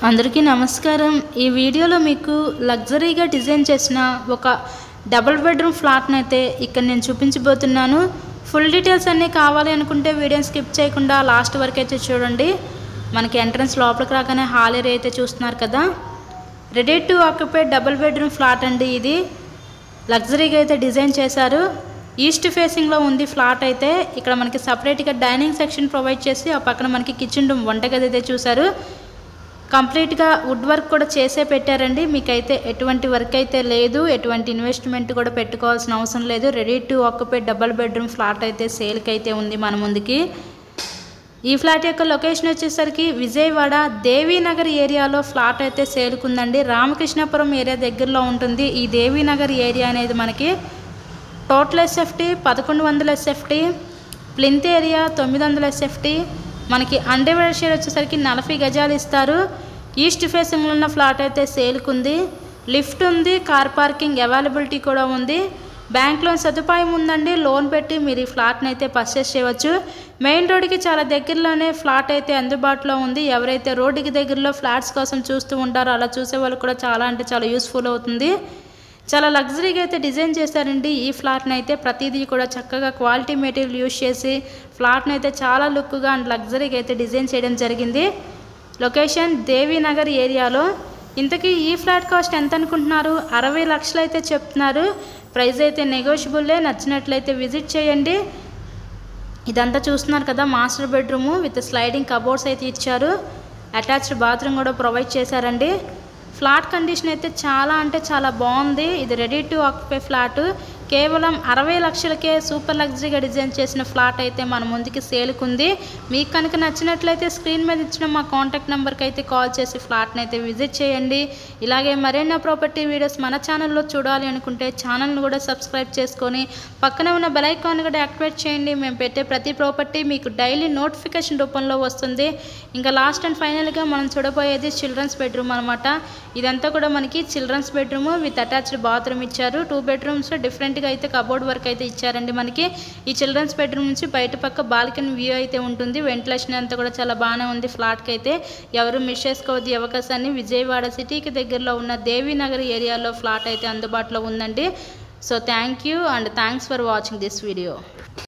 అందరికీ నమస్కారం। ఈ వీడియోలో మీకు లగ్జరీగా డిజైన్ చేసిన ఒక డబుల్ బెడ్రూమ్ ఫ్లాట్ని అయితే ఇక్కడ నేను చూపించబోతున్నాను। ఫుల్ డీటెయిల్స్ అన్నీ కావాలి అనుకుంటే వీడియోని స్కిప్ చేయకుండా లాస్ట్ వరకు అయితే చూడండి। మనకి ఎంట్రన్స్ లోపలికి రాగానే హాల్ ఏరియా అయితే చూస్తున్నారు కదా, ready to occupy double bedroom flat అండి। ఇది లగ్జరీగా అయితే డిజైన్ చేశారు। ఈస్ట్ ఫేసింగ్లో ఉంది ఫ్లాట్ అయితే। ఇక్కడ మనకి సపరేట్గా డైనింగ్ సెక్షన్ ప్రొవైడ్ చేసి ఆ పక్కన మనకి కిచెన్ రూమ్ వంటగది అయితే చూసారు। కంప్లీట్గా వుడ్ వర్క్ కూడా చేసే పెట్టారండి। మీకైతే ఎటువంటి వర్క్ అయితే లేదు, ఎటువంటి ఇన్వెస్ట్మెంట్ కూడా పెట్టుకోవాల్సిన అవసరం లేదు। Ready to occupy double bedroom flat అయితే సేల్కి అయితే ఉంది మన ముందుకి। ఈ ఫ్లాట్ యొక్క లొకేషన్ వచ్చేసరికి విజయవాడ దేవీనగర్ ఏరియాలో ఫ్లాట్ అయితే సేల్కుందండి। రామకృష్ణాపురం ఏరియా దగ్గరలో ఉంటుంది ఈ దేవీనగర్ ఏరియా అనేది। మనకి total SFT 1100 SFT, plinth area 900 SFT, మనకి అండర్వేర్ షేర్ వచ్చేసరికి 40 గజాలు ఇస్తారు। ఈస్ట్ ఫేసింగ్లో ఉన్న ఫ్లాట్ అయితే సేల్కుంది। లిఫ్ట్ ఉంది, కార్ పార్కింగ్ అవైలబిలిటీ కూడా ఉంది। బ్యాంక్ లోన్ సదుపాయం ఉందండి। లోన్ పెట్టి మీరు ఈ ఫ్లాట్ని అయితే పర్చేస్ చేయవచ్చు। మెయిన్ రోడ్డుకి చాలా దగ్గరలోనే ఫ్లాట్ అయితే అందుబాటులో ఉంది। ఎవరైతే రోడ్డుకి దగ్గరలో ఫ్లాట్స్ కోసం చూస్తూ ఉంటారో అలా చూసే వాళ్ళు కూడా చాలా అంటే చాలా యూస్ఫుల్ అవుతుంది। చాలా లగ్జరీగా అయితే డిజైన్ చేశారండి ఈ ఫ్లాట్ని అయితే। ప్రతిదీ కూడా చక్కగా క్వాలిటీ మెటీరియల్ యూజ్ చేసి ఫ్లాట్ని అయితే చాలా లుక్గా అండ్ లగ్జరీగా అయితే డిజైన్ చేయడం జరిగింది। లొకేషన్ దేవీనగర్ ఏరియాలో। ఇంతకీ ఈ ఫ్లాట్ కాస్ట్ ఎంత అనుకుంటున్నారు? 60 లక్షలు అయితే చెప్తున్నారు। ప్రైస్ అయితే నెగోషియబుల్లే। నచ్చినట్లయితే విజిట్ చేయండి। ఇదంతా చూస్తున్నారు కదా, master bedroom with sliding cupboards అయితే ఇచ్చారు। అటాచ్డ్ బాత్రూమ్ కూడా ప్రొవైడ్ చేశారండి। ఫ్లాట్ కండిషన్ అయితే చాలా అంటే చాలా బాగుంది। ఇది రెడీ టు ఆక్యుపై ఫ్లాట్ కేవలం 60 లక్షలకే సూపర్ లగ్జరీగా డిజైన్ చేసిన ఫ్లాట్ అయితే మన ముందుకి సేల్కుంది। మీకు కనుక నచ్చినట్లయితే స్క్రీన్ మీద ఇచ్చిన మా కాంటాక్ట్ నెంబర్కి అయితే కాల్ చేసి ఫ్లాట్ని అయితే విజిట్ చేయండి। ఇలాగే మరెన్నో ప్రాపర్టీ వీడియోస్ మన ఛానల్లో చూడాలి అనుకుంటే ఛానల్ని కూడా సబ్స్క్రైబ్ చేసుకొని పక్కనే ఉన్న బెల్ ఐకాన్ కూడా యాక్టివేట్ చేయండి। మేము పెట్టే ప్రతి ప్రాపర్టీ మీకు డైలీ నోటిఫికేషన్ రూపంలో వస్తుంది। ఇంకా లాస్ట్ అండ్ ఫైనల్గా మనం చూడబోయేది చిల్డ్రన్స్ బెడ్రూమ్ అనమాట। ఇదంతా కూడా మనకి children's bedroom with attached bathroom ఇచ్చారు। 2 బెడ్రూమ్స్ డిఫరెంట్గా అయితే కబోర్డ్ వర్క్ అయితే ఇచ్చారండి మనకి। ఈ చిల్డ్రన్స్ బెడ్రూమ్ నుంచి బయట పక్క బాల్కనీ వ్యూ అయితే ఉంటుంది। వెంటిలేషన్ అంతా కూడా చాలా బాగానే ఉంది ఫ్లాట్కి అయితే। ఎవరు మిస్ చేసుకోవద్దు ఈ అవకాశాన్ని। విజయవాడ సిటీకి దగ్గరలో ఉన్న దేవీనగర్ ఏరియాలో ఫ్లాట్ అయితే అందుబాటులో ఉందండి। So thank you and thanks for watching this video.